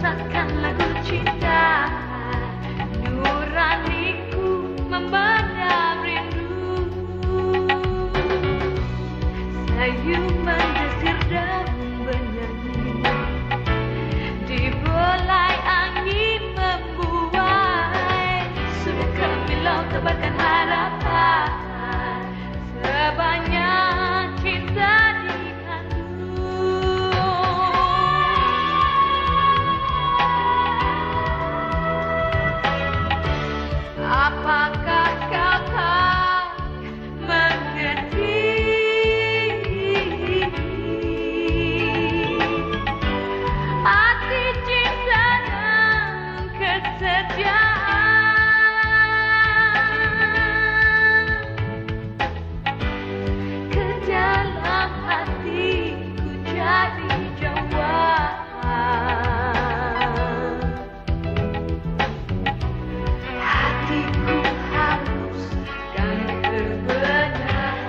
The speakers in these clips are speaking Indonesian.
rasakan lagu cinta, nuraniku memendam rindu. Sayu mendesir dan bernyanyi, dibelai angin membuai. Sudah kemilau tebarkan harapan, sebanyak cinta dikandung. Apakah kau tak mengerti? Arti cinta dan kesetiaan. Ke dalam hatiku jadi jawab. Hatiku haruskan terbenar.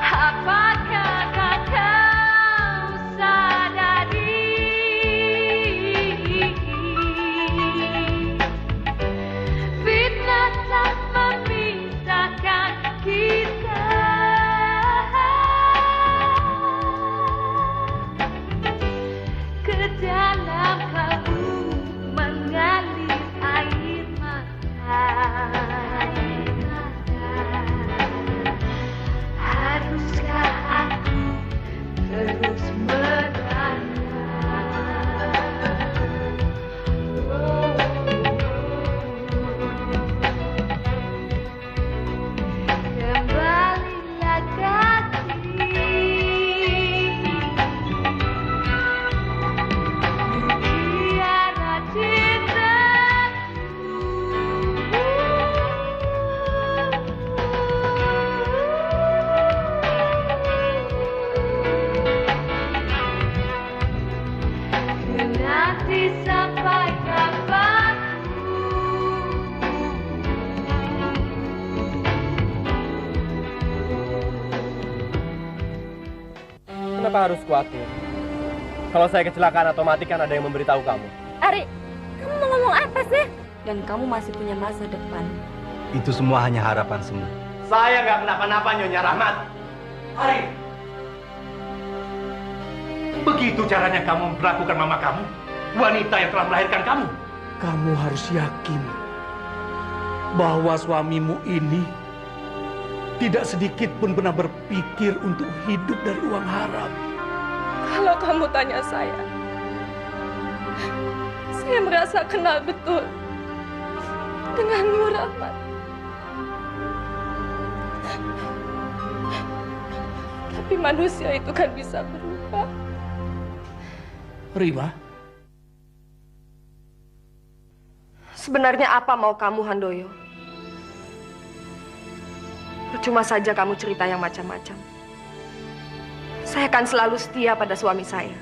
Apakah kau sadari? Fitnah tak memisahkan kita. Ke dalam kalbu mengalir air mata. Haruskah aku terus menanya? Kembalilah kasih, tiada cintaku. Nanti sampai kapanku. Kenapa harus khawatir? Kalau saya kecelakaan atau mati kan ada yang memberitahu kamu. Ari, kamu mau ngomong apa sih? Dan kamu masih punya masa depan. Itu semua hanya harapan semu. Saya nggak kenapa-napa, Nyonya Rahmat. Ari, begitu caranya kamu memperlakukan mama kamu, wanita yang telah melahirkan kamu. Kamu harus yakin bahwa suamimu ini tidak sedikit pun pernah berpikir untuk hidup dari uang haram. Kalau kamu tanya saya merasa kenal betul dengan Nur Rahmat. Tapi manusia itu kan bisa berubah. Rima, Sebenarnya apa mau kamu, Handoyo? Percuma saja kamu cerita yang macam-macam. Saya akan selalu setia pada suami saya.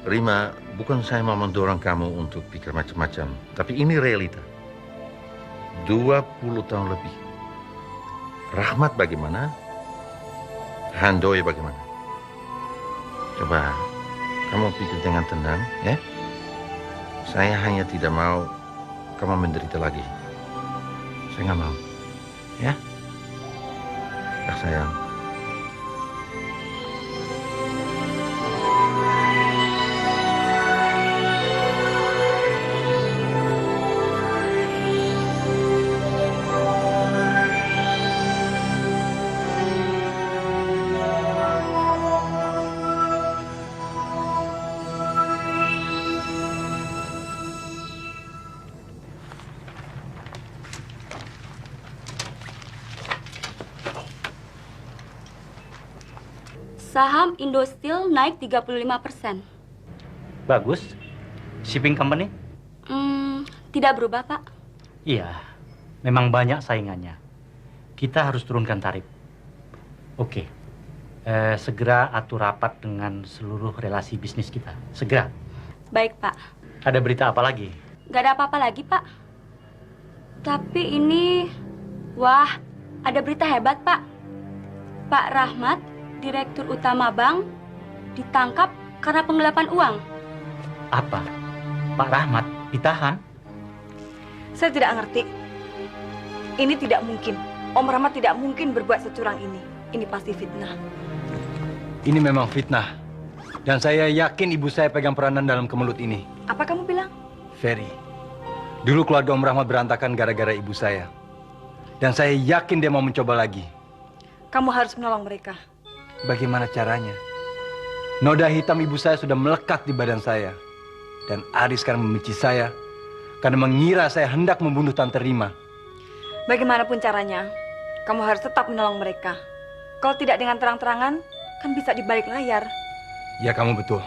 Rima, bukan saya mau mendorong kamu untuk pikir macam-macam, tapi ini realita. 20 tahun lebih. Rahmat bagaimana? Handoyo bagaimana? Coba kamu pikir dengan tenang, ya. Saya hanya tidak mau kamu menderita lagi. Saya nggak mau, ya. Ya sayang. Saham Indosteel naik 35%. Bagus. Shipping company? Tidak berubah, Pak. Iya, memang banyak saingannya. Kita harus turunkan tarif. Oke. Segera atur rapat dengan seluruh relasi bisnis kita. Segera. Baik, Pak. Ada berita apa lagi? Gak ada apa-apa lagi, Pak. Tapi ini... Wah, ada berita hebat, Pak. Pak Rahmat, Direktur Utama Bank, ditangkap karena penggelapan uang. Apa? Pak Rahmat ditahan? Saya tidak ngerti. Ini tidak mungkin. Om Rahmat tidak mungkin berbuat securang ini. Ini pasti fitnah. Ini memang fitnah. Dan saya yakin ibu saya pegang peranan dalam kemelut ini. Apa kamu bilang? Ferry, dulu keluarga Om Rahmat berantakan gara-gara ibu saya. Dan saya yakin dia mau mencoba lagi. Kamu harus menolong mereka. Bagaimana caranya? Noda hitam ibu saya sudah melekat di badan saya. Dan Ari sekarang membenci saya karena mengira saya hendak membunuh Tante Rima. Bagaimanapun caranya, kamu harus tetap menolong mereka. Kalau tidak dengan terang-terangan, kan bisa di balik layar. Ya, kamu betul.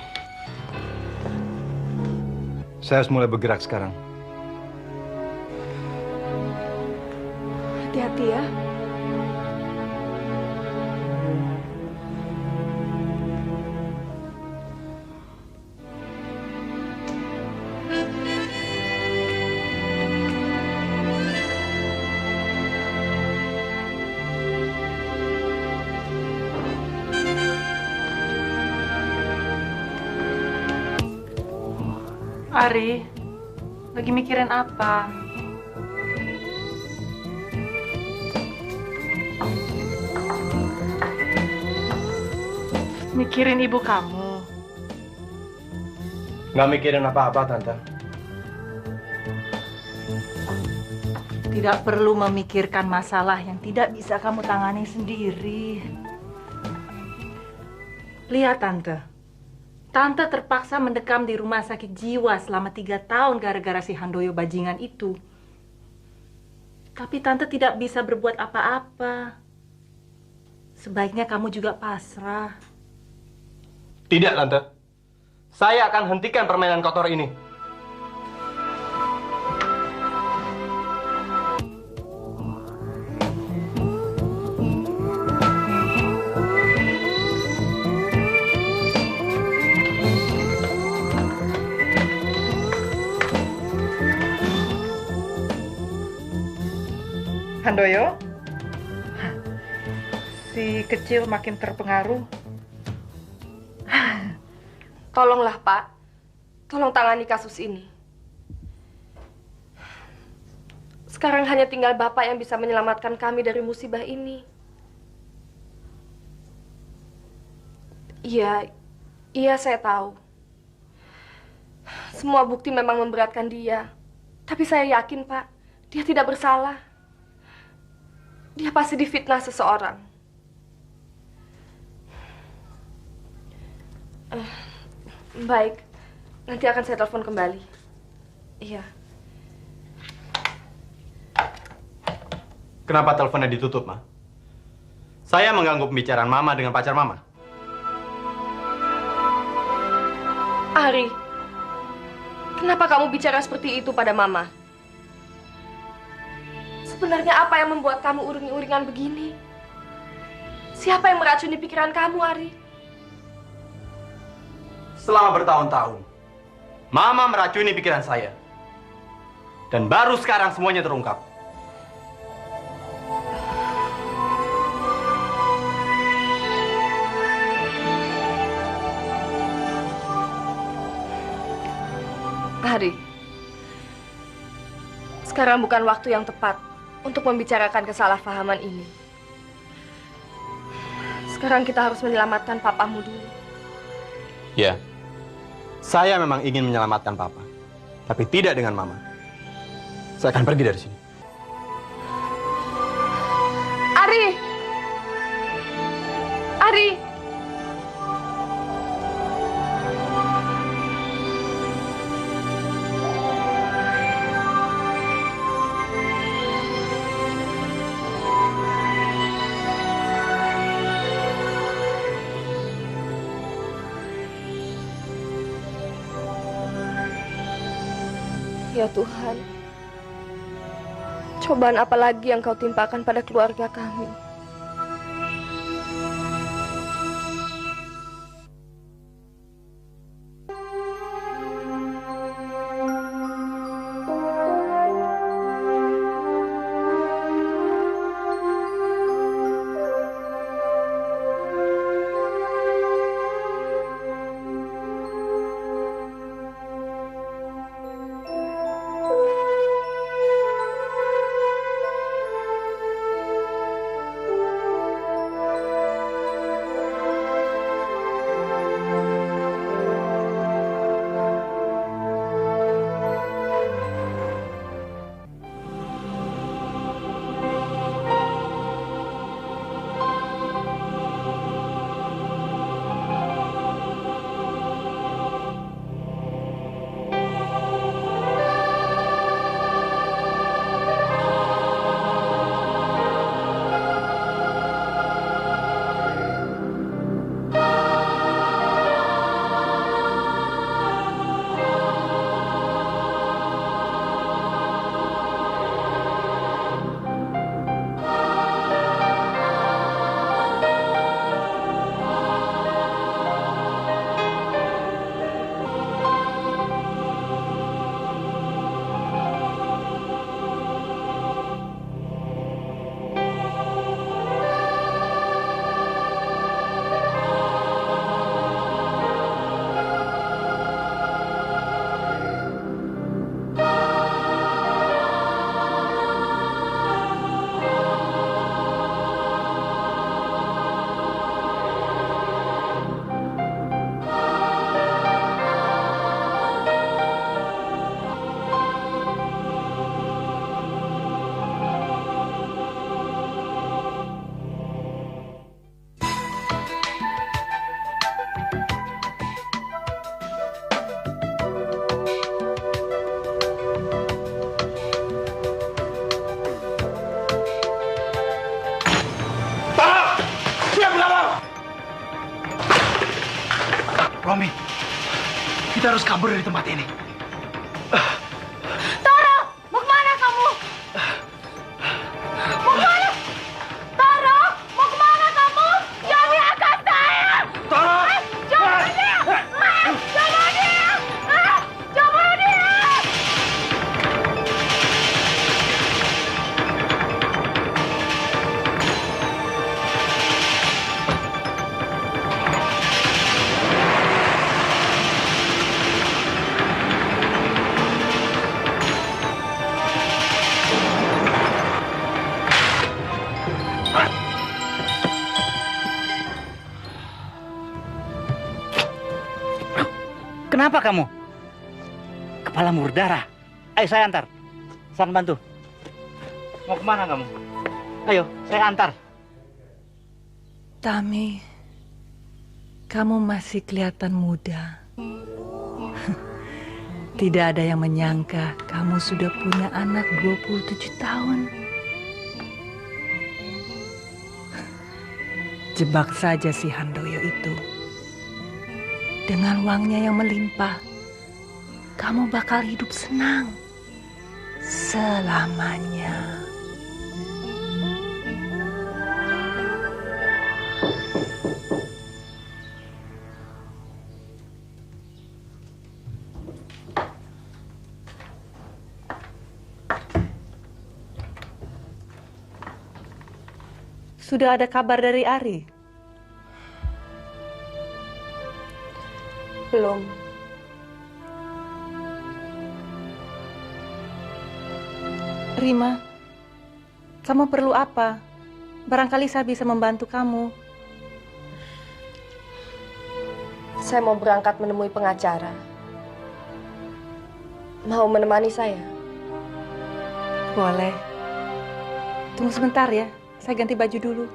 Saya harus mulai bergerak sekarang. Hati-hati ya. Ari, lagi mikirin apa? Mikirin ibu kamu. Nggak mikirin apa-apa, Tante. Tidak perlu memikirkan masalah yang tidak bisa kamu tangani sendiri. Lihat, Tante. Tante terpaksa mendekam di rumah sakit jiwa selama 3 tahun gara-gara si Handoyo bajingan itu. Tapi Tante tidak bisa berbuat apa-apa. Sebaiknya kamu juga pasrah. Tidak, Tante. Saya akan hentikan permainan kotor ini. Handoyo, si kecil makin terpengaruh. Tolonglah, Pak. Tolong tangani kasus ini. Sekarang hanya tinggal Bapak yang bisa menyelamatkan kami dari musibah ini. Iya, saya tahu. Semua bukti memang memberatkan dia. Tapi saya yakin, Pak, dia tidak bersalah. Dia pasti difitnah seseorang. Baik, nanti akan saya telepon kembali. Iya. Kenapa teleponnya ditutup, Ma? Saya mengganggu pembicaraan Mama dengan pacar Mama. Ari, kenapa kamu bicara seperti itu pada Mama? Sebenarnya apa yang membuat kamu uring-uringan begini? Siapa yang meracuni pikiran kamu, Ari? Selama bertahun-tahun, Mama meracuni pikiran saya. Dan baru sekarang semuanya terungkap. Ari, sekarang bukan waktu yang tepat untuk membicarakan kesalahpahaman ini. Sekarang kita harus menyelamatkan papamu dulu. Ya, saya memang ingin menyelamatkan Papa. Tapi tidak dengan Mama. Saya akan pergi dari sini. Ari! Ari! Ya Tuhan, cobaan apa lagi yang kau timpakan pada keluarga kami? harus kabur dari tempat ini. Toro, mau kemana kamu? Mau kemana? Toro, mau kemana kamu? Jangan lihatkan saya! Toro! Jangan bunuh dia! Jangan bunuh dia! Jangan bunuh dia! Kenapa kamu? Kepalamu berdarah. Ayo saya antar. Saya akan bantu. Mau kemana kamu? Ayo, saya antar. Tami, kamu masih kelihatan muda. Tidak ada yang menyangka kamu sudah punya anak 27 tahun. Jebak saja si Handoyo itu. Dengan uangnya yang melimpah, kamu bakal hidup senang selamanya. Sudah ada kabar dari Ari? Belum. Rima, kamu perlu apa? Barangkali saya bisa membantu kamu. Saya mau berangkat menemui pengacara. Mau menemani saya? Boleh. Tunggu sebentar ya, saya ganti baju dulu.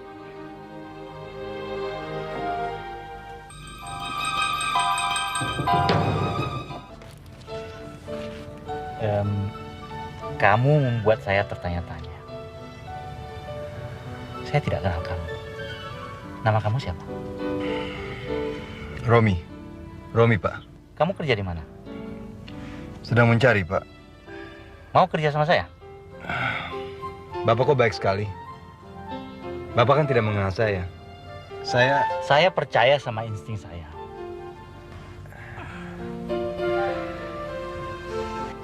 Kamu membuat saya tertanya-tanya. Saya tidak kenal kamu. Nama kamu siapa? Romi. Romi, Pak. Kamu kerja di mana? Sedang mencari, Pak. Mau kerja sama saya? Bapak kok baik sekali. Bapak kan tidak mengenal saya. Saya percaya sama insting saya.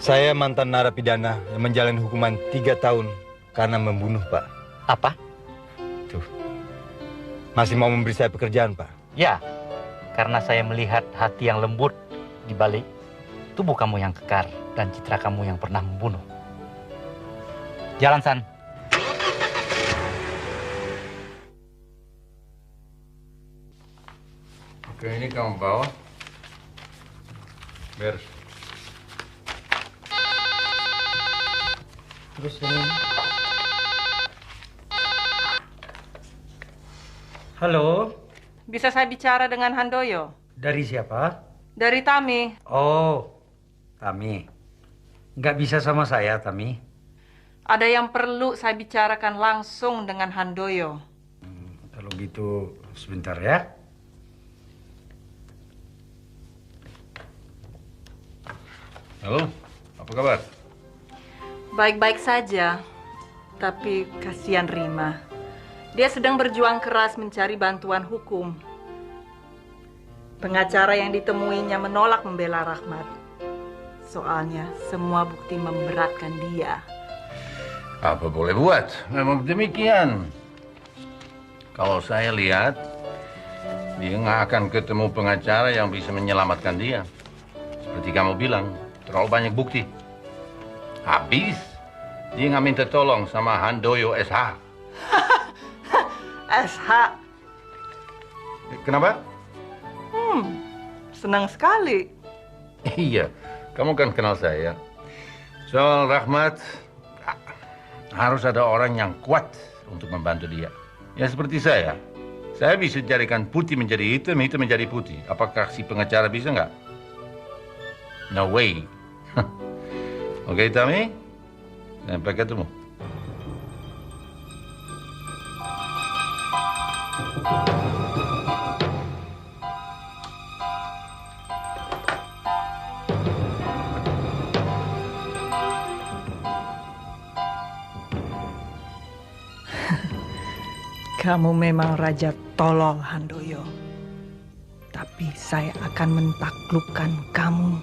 Saya mantan narapidana yang menjalani hukuman 3 tahun karena membunuh, Pak. Apa? Tuh. Masih mau memberi saya pekerjaan, Pak? Ya, karena saya melihat hati yang lembut di balik tubuh kamu yang kekar dan citra kamu yang pernah membunuh. Jalan, San. Oke, ini kamu bawa. Beres. Terus ini. Halo, Bisa saya bicara dengan Handoyo? dari siapa? Dari Tami. Oh, Tami. Nggak bisa sama saya, Tami. Ada yang perlu saya bicarakan langsung dengan Handoyo. Kalau gitu, sebentar ya. Halo, apa kabar? Baik-baik saja, tapi kasihan Rima. Dia sedang berjuang keras mencari bantuan hukum. Pengacara yang ditemuinya menolak membela Rahmat. Soalnya semua bukti memberatkan dia. Apa boleh buat? Memang demikian. Kalau saya lihat, dia nggak akan ketemu pengacara yang bisa menyelamatkan dia. Seperti kamu bilang, terlalu banyak bukti. Habis, dia nggak minta tolong sama Handoyo SH. SH, Kenapa? senang sekali. Iya, kamu kan kenal saya. Soal Rahmat, harus ada orang yang kuat untuk membantu dia. Ya seperti saya. Saya bisa jadikan putih menjadi hitam, hitam menjadi putih. Apakah si pengacara bisa nggak? No way. Oke, Tami. Sampai ketemu. Kamu memang raja tolol, Handoyo. Tapi saya akan mentaklukkan kamu.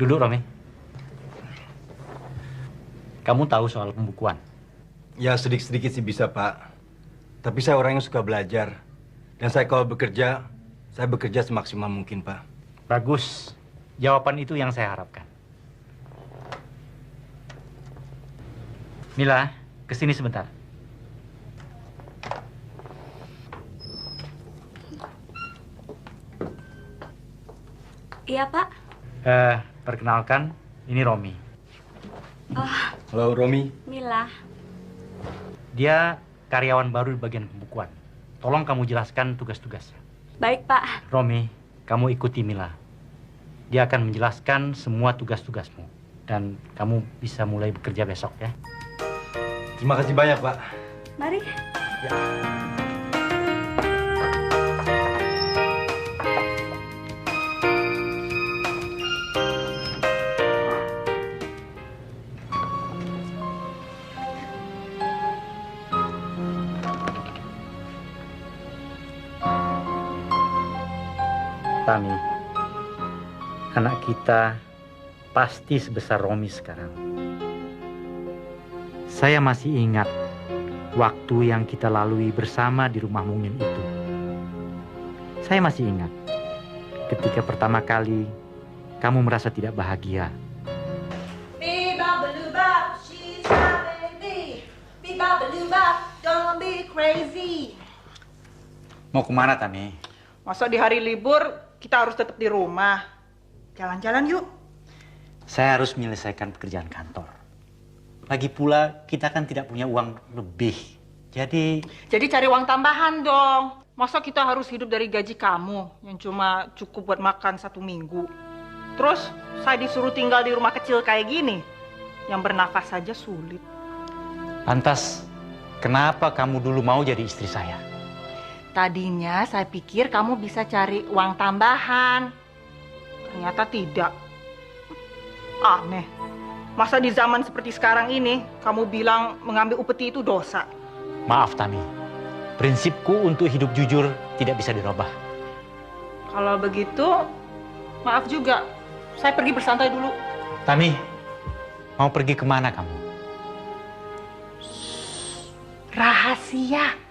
Duduk, Romi. Kamu tahu soal pembukuan? Ya, sedikit-sedikit sih bisa, Pak. Tapi saya orang yang suka belajar. Dan saya kalau bekerja, saya bekerja semaksimal mungkin, Pak. Bagus. Jawaban itu yang saya harapkan. Mila, kesini sebentar. Iya, Pak. Perkenalkan, ini Romi. Halo, Romi. Mila. Dia karyawan baru di bagian pembukuan. Tolong kamu jelaskan tugas-tugasnya. Baik, Pak. Romi, kamu ikuti Mila. Dia akan menjelaskan semua tugas-tugasmu. Dan kamu bisa mulai bekerja besok ya. Terima kasih banyak, Pak. Mari. Ya. Tami, anak kita pasti sebesar Romi sekarang. Saya masih ingat waktu yang kita lalui bersama di rumah mungil itu. Saya masih ingat ketika pertama kali kamu merasa tidak bahagia. Biba-belubab, she's my baby. Biba-belubab, don't be crazy. Mau kemana, Tami? Masa di hari libur kita harus tetap di rumah? Jalan-jalan yuk. Saya harus menyelesaikan pekerjaan kantor. Lagi pula kita kan tidak punya uang lebih. Jadi cari uang tambahan dong. Masa kita harus hidup dari gaji kamu yang cuma cukup buat makan 1 minggu. Terus saya disuruh tinggal di rumah kecil kayak gini. Yang bernafas saja sulit. lantas kenapa kamu dulu mau jadi istri saya? Tadinya saya pikir kamu bisa cari uang tambahan. Ternyata tidak. Aneh. Masa di zaman seperti sekarang ini, kamu bilang mengambil upeti itu dosa? Maaf, Tami. Prinsipku untuk hidup jujur tidak bisa dirubah. Kalau begitu, maaf juga. Saya pergi bersantai dulu. Tami, mau pergi kemana kamu? Rahasia.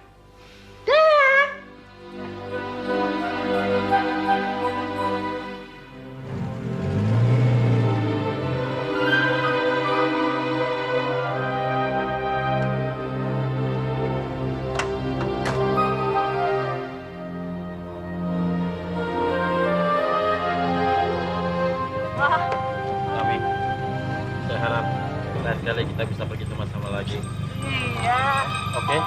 Tami, saya harap lain kali kita bisa pergi sama-sama lagi. Iya. Oke?